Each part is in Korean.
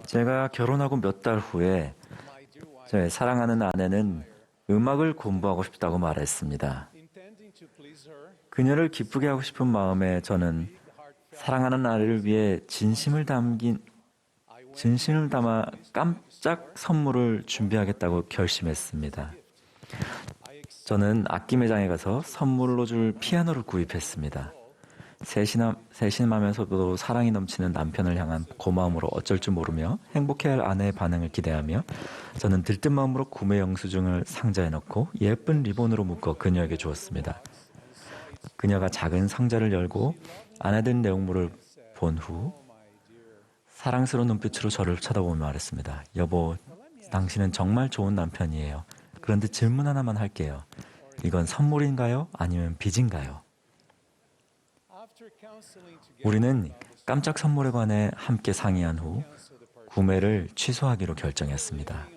제가 결혼하고 몇 달 후에 제 사랑하는 아내는 음악을 공부하고 싶다고 말했습니다. 그녀를 기쁘게 하고 싶은 마음에 저는 사랑하는 아내를 위해 진심을 담아 깜짝 선물을 준비하겠다고 결심했습니다. 저는 악기 매장에 가서 선물로 줄 피아노를 구입했습니다. 세심하면서도 사랑이 넘치는 남편을 향한 고마움으로 어쩔 줄 모르며 행복해할 아내의 반응을 기대하며 저는 들뜬 마음으로 구매 영수증을 상자에 넣고 예쁜 리본으로 묶어 그녀에게 주었습니다. 그녀가 작은 상자를 열고 안에 든 내용물을 본 후 사랑스러운 눈빛으로 저를 쳐다보며 말했습니다. 여보, 당신은 정말 좋은 남편이에요. 그런데 질문 하나만 할게요. 이건 선물인가요? 아니면 빚인가요? 우리는 깜짝 선물에 관해 함께 상의한 후 구매를 취소하기로 결정했습니다.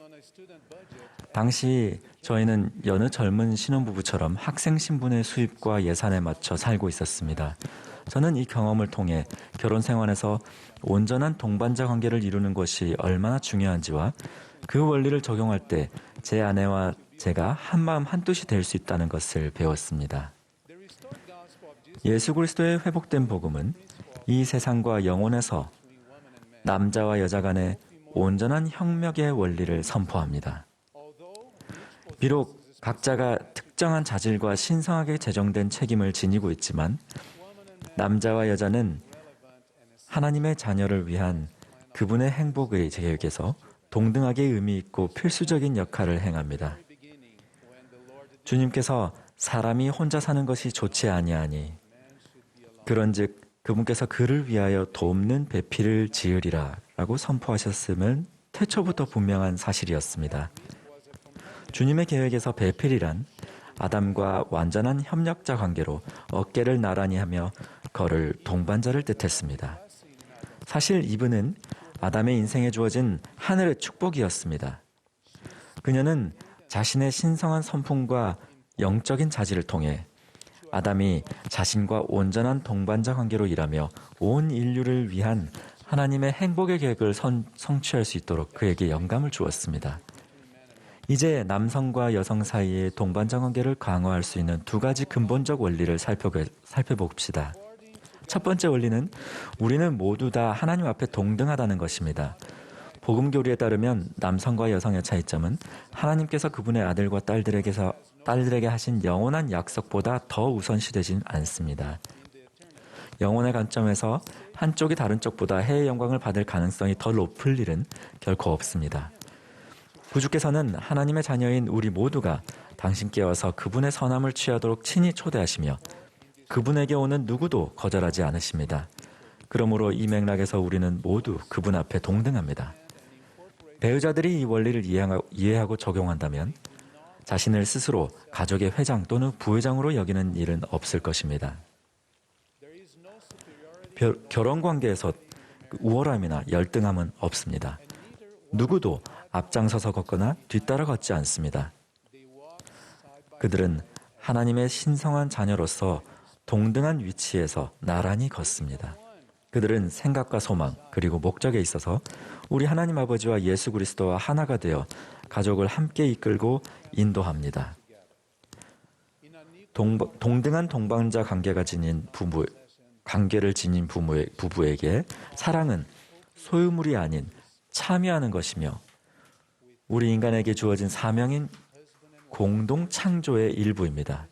당시 저희는 여느 젊은 신혼부부처럼 학생 신분의 수입과 예산에 맞춰 살고 있었습니다. 저는 이 경험을 통해 결혼 생활에서 온전한 동반자 관계를 이루는 것이 얼마나 중요한지와 그 원리를 적용할 때 제 아내와 제가 한마음 한뜻이 될 수 있다는 것을 배웠습니다. 예수 그리스도의 회복된 복음은 이 세상과 영혼에서 남자와 여자 간의 온전한 협력의 원리를 선포합니다. 비록 각자가 특정한 자질과 신성하게 제정된 책임을 지니고 있지만 남자와 여자는 하나님의 자녀를 위한 그분의 행복의 계획에서 동등하게 의미 있고 필수적인 역할을 행합니다. 주님께서 사람이 혼자 사는 것이 좋지 아니하니 그런즉 그분께서 그를 위하여 돕는 배필을 지으리라 라고 선포하셨음은 태초부터 분명한 사실이었습니다. 주님의 계획에서 배필이란 아담과 완전한 협력자 관계로 어깨를 나란히 하며 걸을 동반자를 뜻했습니다. 사실 이분은 아담의 인생에 주어진 하늘의 축복이었습니다. 그녀는 자신의 신성한 성품과 영적인 자질을 통해 아담이 자신과 온전한 동반자 관계로 일하며 온 인류를 위한 하나님의 행복의 계획을 성취할 수 있도록 그에게 영감을 주었습니다. 이제 남성과 여성 사이의 동반자 관계를 강화할 수 있는 두 가지 근본적 원리를 살펴봅시다. 첫 번째 원리는 우리는 모두 다 하나님 앞에 동등하다는 것입니다. 복음 교리에 따르면 남성과 여성의 차이점은 하나님께서 그분의 아들과 딸들에게 하신 영원한 약속보다 더 우선시되진 않습니다. 영혼의 관점에서 한쪽이 다른 쪽보다 해의 영광을 받을 가능성이 더 높을 일은 결코 없습니다. 구주께서는 하나님의 자녀인 우리 모두가 당신께 와서 그분의 선함을 취하도록 친히 초대하시며 그분에게 오는 누구도 거절하지 않으십니다. 그러므로 이 맥락에서 우리는 모두 그분 앞에 동등합니다. 배우자들이 이 원리를 이해하고 적용한다면 자신을 스스로 가족의 회장 또는 부회장으로 여기는 일은 없을 것입니다. 결혼 관계에서 우월함이나 열등함은 없습니다. 누구도 앞장서서 걷거나 뒤따라 걷지 않습니다. 그들은 하나님의 신성한 자녀로서 동등한 위치에서 나란히 걷습니다. 그들은 생각과 소망 그리고 목적에 있어서 우리 하나님 아버지와 예수 그리스도와 하나가 되어 가족을 함께 이끌고 인도합니다. 동등한 동반자 관계를 지닌 부부에게 사랑은 소유물이 아닌 참여하는 것이며 우리 인간에게 주어진 사명인 공동 창조의 일부입니다.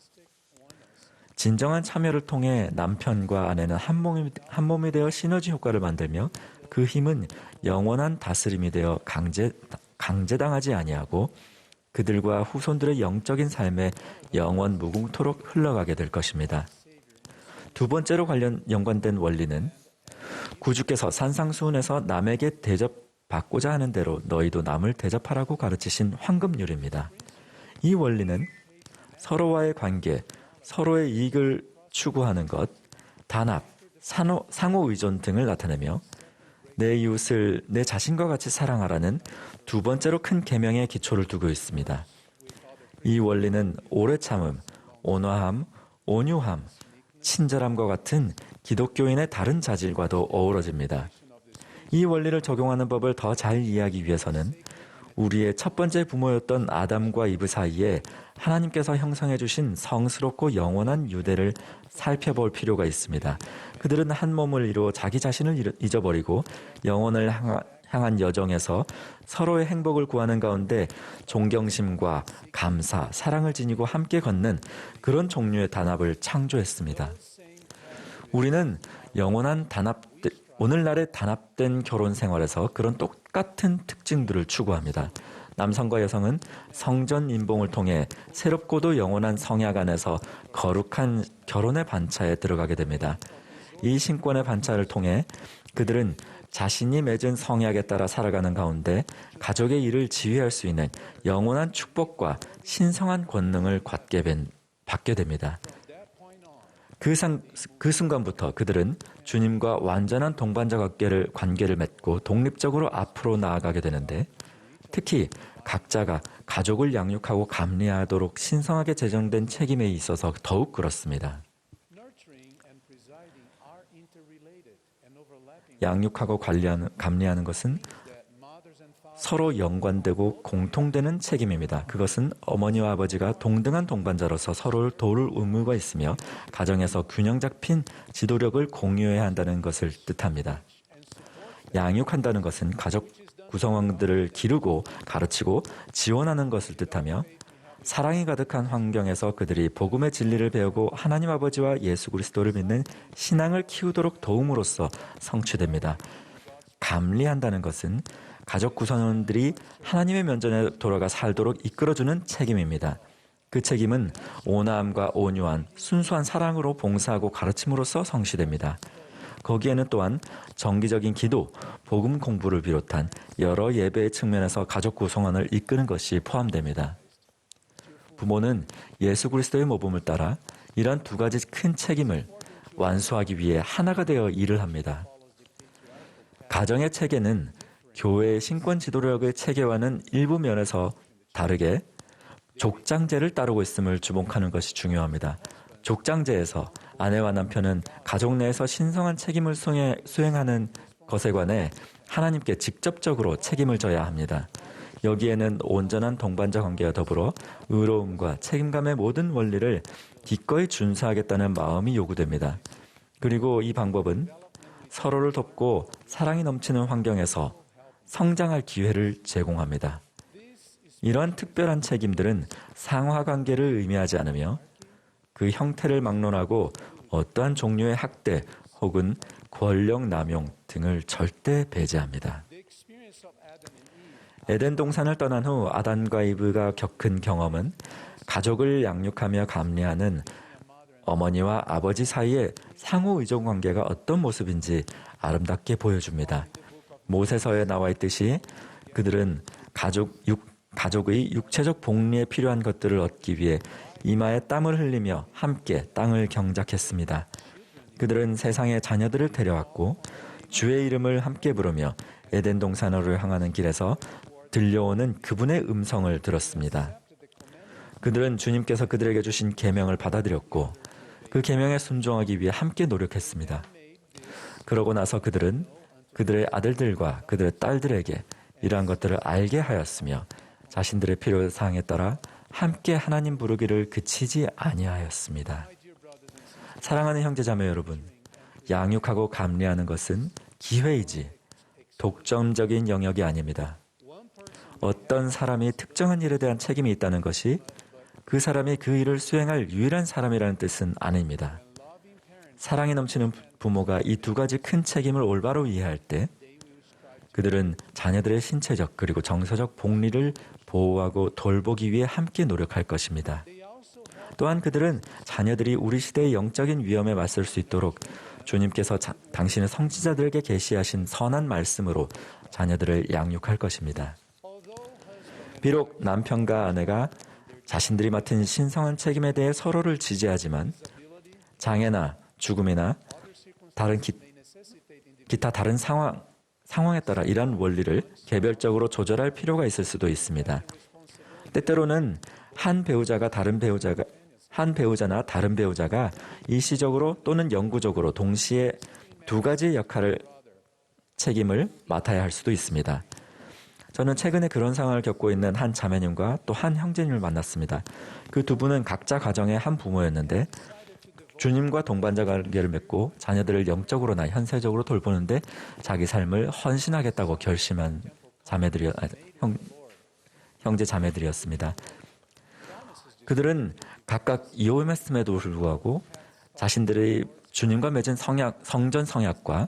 진정한 참여를 통해 남편과 아내는 한 몸이 되어 시너지 효과를 만들며 그 힘은 영원한 다스림이 되어 강제당하지 아니하고 그들과 후손들의 영적인 삶에 영원 무궁토록 흘러가게 될 것입니다. 두 번째로 연관된 원리는 구주께서 산상수훈에서 남에게 대접받고자 하는 대로 너희도 남을 대접하라고 가르치신 황금률입니다. 이 원리는 서로와의 관계, 서로의 이익을 추구하는 것, 단합, 상호 의존 등을 나타내며 내 이웃을 내 자신과 같이 사랑하라는 두 번째로 큰 계명의 기초를 두고 있습니다. 이 원리는 오래 참음, 온화함, 온유함, 친절함과 같은 기독교인의 다른 자질과도 어우러집니다. 이 원리를 적용하는 법을 더 잘 이해하기 위해서는 우리의 첫 번째 부모였던 아담과 이브 사이에 하나님께서 형성해 주신 성스럽고 영원한 유대를 살펴볼 필요가 있습니다. 그들은 한 몸을 이루어 자기 자신을 잊어버리고 영혼을 향한 여정에서 서로의 행복을 구하는 가운데 존경심과 감사, 사랑을 지니고 함께 걷는 그런 종류의 단합을 창조했습니다. 우리는 오늘날의 단합된 결혼 생활에서 그런 똑같은 특징들을 추구합니다. 남성과 여성은 성전 인봉을 통해 새롭고도 영원한 성약 안에서 거룩한 결혼의 반차에 들어가게 됩니다. 이 신권의 반차를 통해 그들은 자신이 맺은 성약에 따라 살아가는 가운데 가족의 일을 지휘할 수 있는 영원한 축복과 신성한 권능을 받게 됩니다. 그 순간부터 그들은 주님과 완전한 동반자 관계를 맺고 독립적으로 앞으로 나아가게 되는데, 특히 각자가 가족을 양육하고 감리하도록 신성하게 제정된 책임에 있어서 더욱 그렇습니다. 양육하고 감리하는 것은 서로 연관되고 공통되는 책임입니다. 그것은 어머니와 아버지가 동등한 동반자로서 서로를 도울 의무가 있으며 가정에서 균형 잡힌 지도력을 공유해야 한다는 것을 뜻합니다. 양육한다는 것은 가족 구성원들을 기르고 가르치고 지원하는 것을 뜻하며 사랑이 가득한 환경에서 그들이 복음의 진리를 배우고 하나님 아버지와 예수 그리스도를 믿는 신앙을 키우도록 도움으로써 성취됩니다. 감리한다는 것은 가족 구성원들이 하나님의 면전에 돌아가 살도록 이끌어주는 책임입니다. 그 책임은 온화함과 온유한 순수한 사랑으로 봉사하고 가르침으로써 성취됩니다. 거기에는 또한 정기적인 기도, 복음 공부를 비롯한 여러 예배의 측면에서 가족 구성원을 이끄는 것이 포함됩니다. 부모는 예수 그리스도의 모범을 따라 이러한 두 가지 큰 책임을 완수하기 위해 하나가 되어 일을 합니다. 가정의 체계는 교회의 신권 지도력의 체계와는 일부 면에서 다르게 족장제를 따르고 있음을 주목하는 것이 중요합니다. 족장제에서 아내와 남편은 가족 내에서 신성한 책임을 수행하는 것에 관해 하나님께 직접적으로 책임을 져야 합니다. 여기에는 온전한 동반자 관계와 더불어 의로움과 책임감의 모든 원리를 기꺼이 준수하겠다는 마음이 요구됩니다. 그리고 이 방법은 서로를 돕고 사랑이 넘치는 환경에서 성장할 기회를 제공합니다. 이러한 특별한 책임들은 상하관계를 의미하지 않으며 그 형태를 막론하고 어떠한 종류의 학대 혹은 권력 남용 등을 절대 배제합니다. 에덴 동산을 떠난 후 아담과 이브가 겪은 경험은 가족을 양육하며 감리하는 어머니와 아버지 사이의 상호 의존 관계가 어떤 모습인지 아름답게 보여줍니다. 모세서에 나와 있듯이 그들은 가족의 육체적 복리에 필요한 것들을 얻기 위해 이마에 땀을 흘리며 함께 땅을 경작했습니다. 그들은 세상의 자녀들을 데려왔고 주의 이름을 함께 부르며 에덴 동산으로 향하는 길에서 들려오는 그분의 음성을 들었습니다. 그들은 주님께서 그들에게 주신 계명을 받아들였고 그 계명에 순종하기 위해 함께 노력했습니다. 그러고 나서 그들은 그들의 아들들과 그들의 딸들에게 이러한 것들을 알게 하였으며 자신들의 필요사항에 따라 함께 하나님 부르기를 그치지 아니하였습니다. 사랑하는 형제자매 여러분, 양육하고 감리하는 것은 기회이지 독점적인 영역이 아닙니다. 어떤 사람이 특정한 일에 대한 책임이 있다는 것이 그 사람이 그 일을 수행할 유일한 사람이라는 뜻은 아닙니다. 사랑이 넘치는 부모가 이 두 가지 큰 책임을 올바로 이해할 때 그들은 자녀들의 신체적 그리고 정서적 복리를 보호하고 돌보기 위해 함께 노력할 것입니다. 또한 그들은 자녀들이 우리 시대의 영적인 위험에 맞설 수 있도록 주님께서 당신의 성지자들에게 계시하신 선한 말씀으로 자녀들을 양육할 것입니다. 비록 남편과 아내가 자신들이 맡은 신성한 책임에 대해 서로를 지지하지만 장애나 죽음이나 기타 다른 상황에 따라 이러한 원리를 개별적으로 조절할 필요가 있을 수도 있습니다. 때때로는 한 배우자나 다른 배우자가 일시적으로 또는 영구적으로 동시에 두 가지 역할을 책임을 맡아야 할 수도 있습니다. 저는 최근에 그런 상황을 겪고 있는 한 자매님과 또 한 형제님을 만났습니다. 그 두 분은 각자 가정의 한 부모였는데 주님과 동반자 관계를 맺고 자녀들을 영적으로나 현세적으로 돌보는데 자기 삶을 헌신하겠다고 결심한 형제 자매들이었습니다. 그들은 각각 이혼했음에도 불구하고 자신들의 주님과 맺은 성전 성약과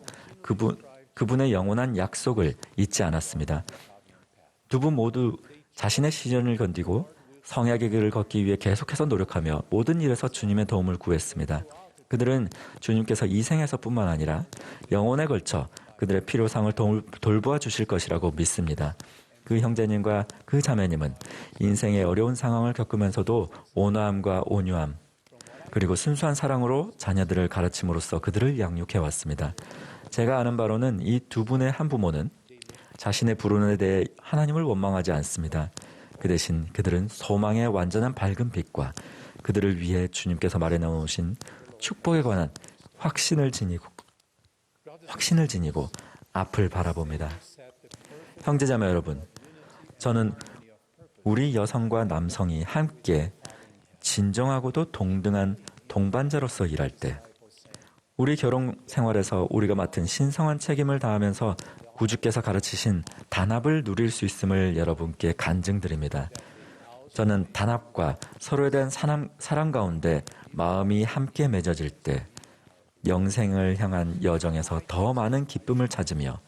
그분의 영원한 약속을 잊지 않았습니다. 두 분 모두 자신의 시련을 견디고 성약의 길을 걷기 위해 계속해서 노력하며 모든 일에서 주님의 도움을 구했습니다. 그들은 주님께서 이 생에서뿐만 아니라 영혼에 걸쳐 그들의 필요상을 돌보아 주실 것이라고 믿습니다. 그 형제님과 그 자매님은 인생의 어려운 상황을 겪으면서도 온화함과 온유함 그리고 순수한 사랑으로 자녀들을 가르침으로써 그들을 양육해 왔습니다. 제가 아는 바로는 이 두 분의 한 부모는 자신의 불운에 대해 하나님을 원망하지 않습니다. 그 대신 그들은 소망의 완전한 밝은 빛과 그들을 위해 주님께서 마련해 놓으신 축복에 관한 확신을 지니고 앞을 바라봅니다. 형제자매 여러분, 저는 우리 여성과 남성이 함께 진정하고도 동등한 동반자로서 일할 때 우리 결혼 생활에서 우리가 맡은 신성한 책임을 다하면서 구주께서 가르치신 단합을 누릴 수 있음을 여러분께 간증드립니다. 저는 단합과 서로에 대한 사랑 가운데 마음이 함께 맺어질 때 영생을 향한 여정에서 더 많은 기쁨을 찾으며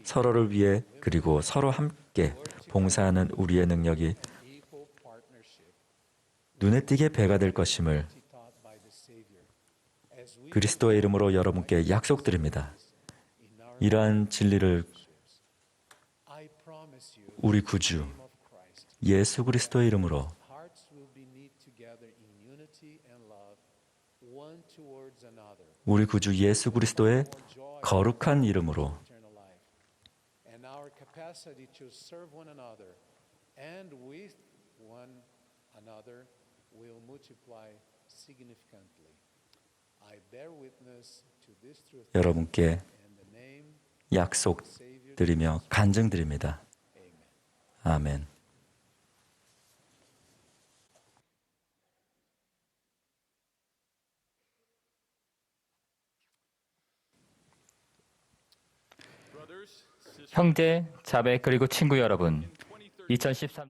서로를 위해 그리고 서로 함께 봉사하는 우리의 능력이 눈에 띄게 배가 될 것임을 그리스도의 이름으로 여러분께 약속드립니다. 이러한 진리를 우리 구주 예수 그리스도의 이름으로 우리 구주 예수 그리스도의 거룩한 이름으로 여러분께 약속드리며 간증드립니다. 아멘. 형제, 자매, 그리고 친구 여러분, 2013